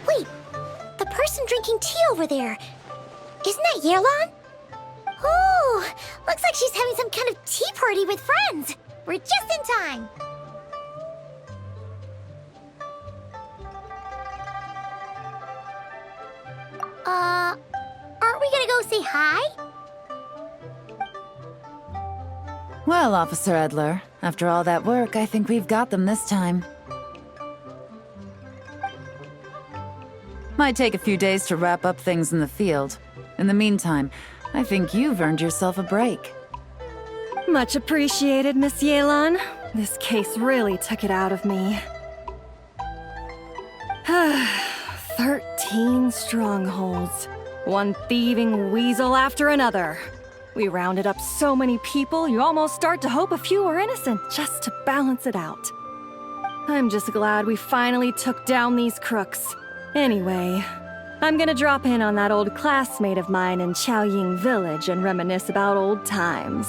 Wait, the person drinking tea over there. Isn't that Yelan? Oh, looks like she's having some kind of tea party with friends. We're just in time. Aren't we gonna go say hi? Well, Officer Edler, after all that work, I think we've got them this time. Might take a few days to wrap up things in the field. In the meantime, I think you've earned yourself a break. Much appreciated, Miss Yelan. This case really took it out of me. 13 strongholds. One thieving weasel after another. We rounded up so many people, you almost start to hope a few were innocent, just to balance it out. I'm just glad we finally took down these crooks. Anyway, I'm gonna drop in on that old classmate of mine in Chaoying Village and reminisce about old times.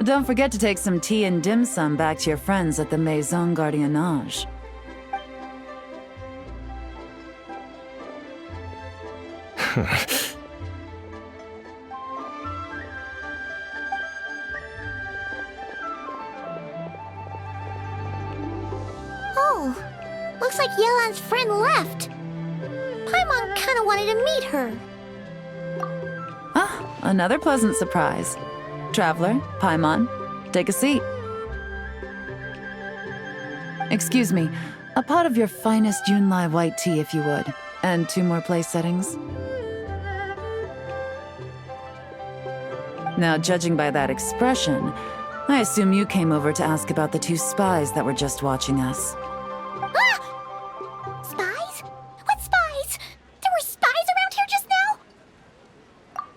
Don't forget to take some tea and dim sum back to your friends at the Maison Gardiennage. Oh, looks like Yelan's friend left. Paimon kinda wanted to meet her. Ah, another pleasant surprise. Traveler, Paimon, take a seat. Excuse me, a pot of your finest Yunlai white tea if you would, and 2 more place settings. Now, judging by that expression, I assume you came over to ask about the 2 spies that were just watching us. Ah! Spies? What spies? There were spies around here just now?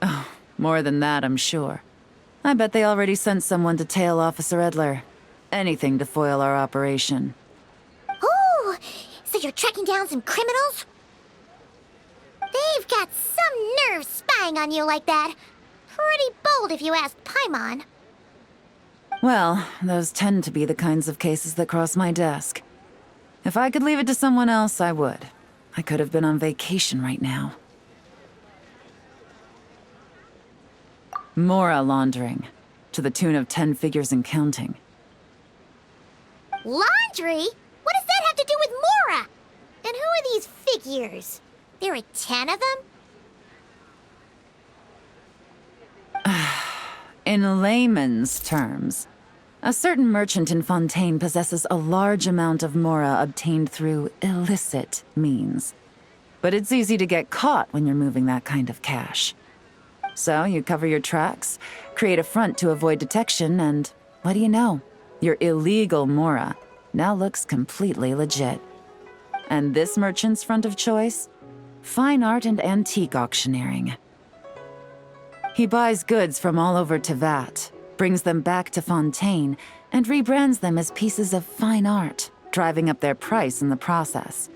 Oh, more than that, I'm sure. I bet they already sent someone to tail Officer Edler. Anything to foil our operation. Oh, so you're tracking down some criminals? They've got some nerve spying on you like that. Pretty bold if you ask Paimon. Well, those tend to be the kinds of cases that cross my desk. If I could leave it to someone else, I would. I could have been on vacation right now. Mora laundering, to the tune of 10 figures and counting. Laundry? What does that have to do with Mora? And who are these figures? There are 10 of them? In layman's terms, a certain merchant in Fontaine possesses a large amount of Mora obtained through illicit means. But it's easy to get caught when you're moving that kind of cash. So you cover your tracks, create a front to avoid detection, and what do you know? Your illegal Mora now looks completely legit. And this merchant's front of choice? Fine art and antique auctioneering. He buys goods from all over Tevat, brings them back to Fontaine, and rebrands them as pieces of fine art, driving up their price in the process.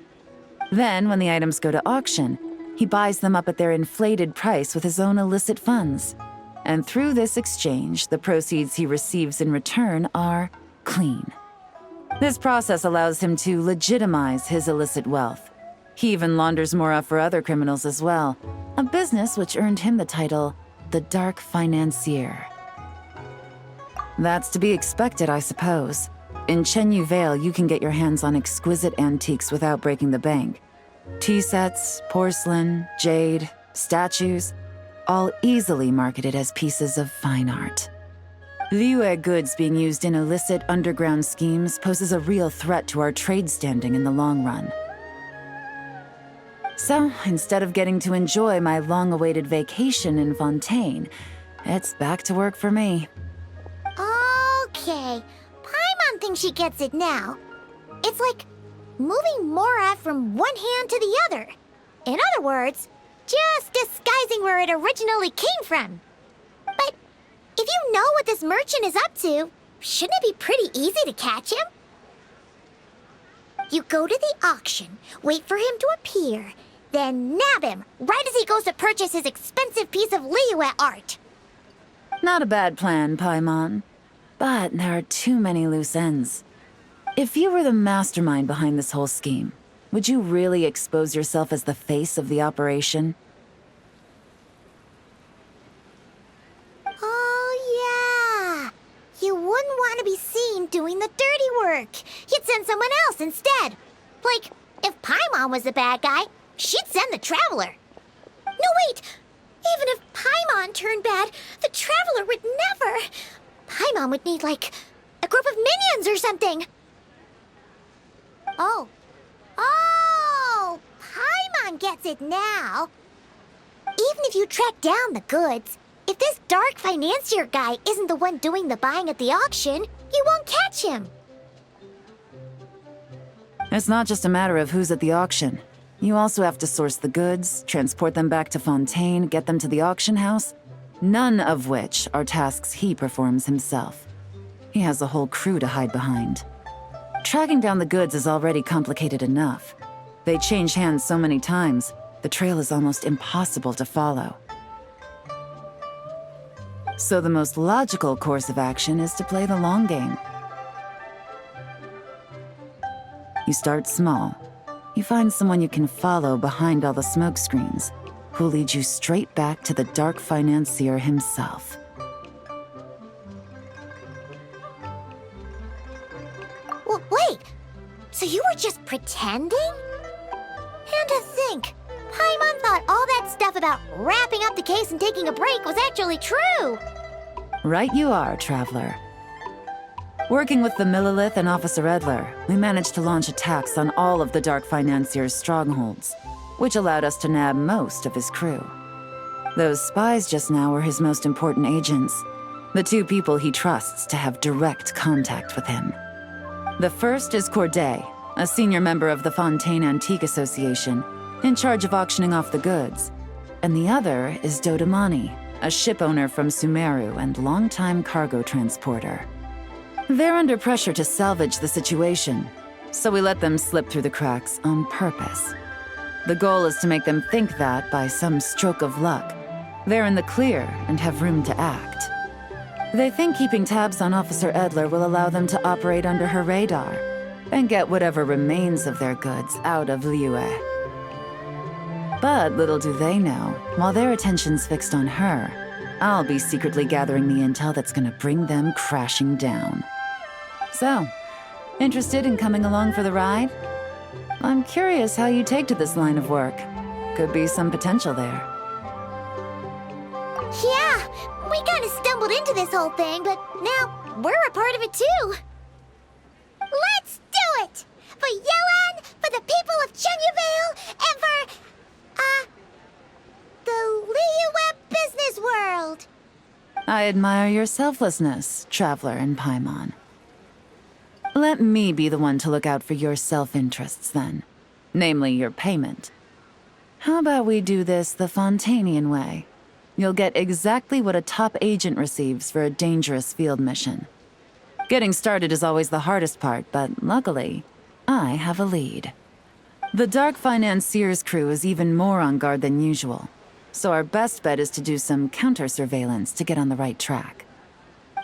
Then, when the items go to auction, he buys them up at their inflated price with his own illicit funds. And through this exchange, the proceeds he receives in return are clean. This process allows him to legitimize his illicit wealth. He even launders Mora for other criminals as well, a business which earned him the title, the Dark Financier. That's to be expected, I suppose. In Chenyu Vale, you can get your hands on exquisite antiques without breaking the bank. Tea sets, porcelain, jade, statues, all easily marketed as pieces of fine art. Liyue goods being used in illicit underground schemes poses a real threat to our trade standing in the long run. So, instead of getting to enjoy my long-awaited vacation in Fontaine, it's back to work for me. Okay, Paimon thinks she gets it now. It's like moving Mora from one hand to the other. In other words, just disguising where it originally came from. But if you know what this merchant is up to, shouldn't it be pretty easy to catch him? You go to the auction, wait for him to appear, then nab him right as he goes to purchase his expensive piece of Liyue art. Not a bad plan, Paimon. But there are too many loose ends. If you were the mastermind behind this whole scheme, would you really expose yourself as the face of the operation? Oh, yeah. You wouldn't want to be seen doing the dirty work. You'd send someone else instead. Like, if Paimon was the bad guy, she'd send the Traveler. No, wait! Even if Paimon turned bad, the Traveler would never. Paimon would need, like, a group of minions or something. Oh, Paimon gets it now. Even if you track down the goods, if this dark financier guy isn't the one doing the buying at the auction, you won't catch him. It's not just a matter of who's at the auction. You also have to source the goods, transport them back to Fontaine, get them to the auction house, none of which are tasks he performs himself. He has a whole crew to hide behind. Tracking down the goods is already complicated enough. They change hands so many times, the trail is almost impossible to follow. So the most logical course of action is to play the long game. You start small. You find someone you can follow behind all the smoke screens, who'll lead you straight back to the dark financier himself. Well, wait, so you were just pretending? And to think, Paimon thought all that stuff about wrapping up the case and taking a break was actually true. Right you are, Traveler. Working with the Millilith and Officer Edler, we managed to launch attacks on all of the Dark Financier's strongholds, which allowed us to nab most of his crew. Those spies just now were his most important agents, the two people he trusts to have direct contact with him. The first is Corday, a senior member of the Fontaine Antique Association, in charge of auctioning off the goods. And the other is Dodamani, a ship owner from Sumeru and longtime cargo transporter. They're under pressure to salvage the situation, so we let them slip through the cracks on purpose. The goal is to make them think that, by some stroke of luck, they're in the clear and have room to act. They think keeping tabs on Officer Edler will allow them to operate under her radar and get whatever remains of their goods out of Liyue. But little do they know, while their attention's fixed on her, I'll be secretly gathering the intel that's gonna bring them crashing down. So, interested in coming along for the ride? I'm curious how you take to this line of work. Could be some potential there. Yeah, we kind of stumbled into this whole thing, but now we're a part of it too. Let's do it! For Yelan, for the people of Chenyavale, and for, the Liyue business world! I admire your selflessness, Traveler and Paimon. Let me be the one to look out for your self-interests, then. Namely, your payment. How about we do this the Fontainian way? You'll get exactly what a top agent receives for a dangerous field mission. Getting started is always the hardest part, but luckily, I have a lead. The Dark Financier's crew is even more on guard than usual, so our best bet is to do some counter-surveillance to get on the right track.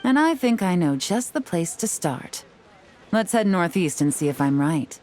And I think I know just the place to start. Let's head northeast and see if I'm right.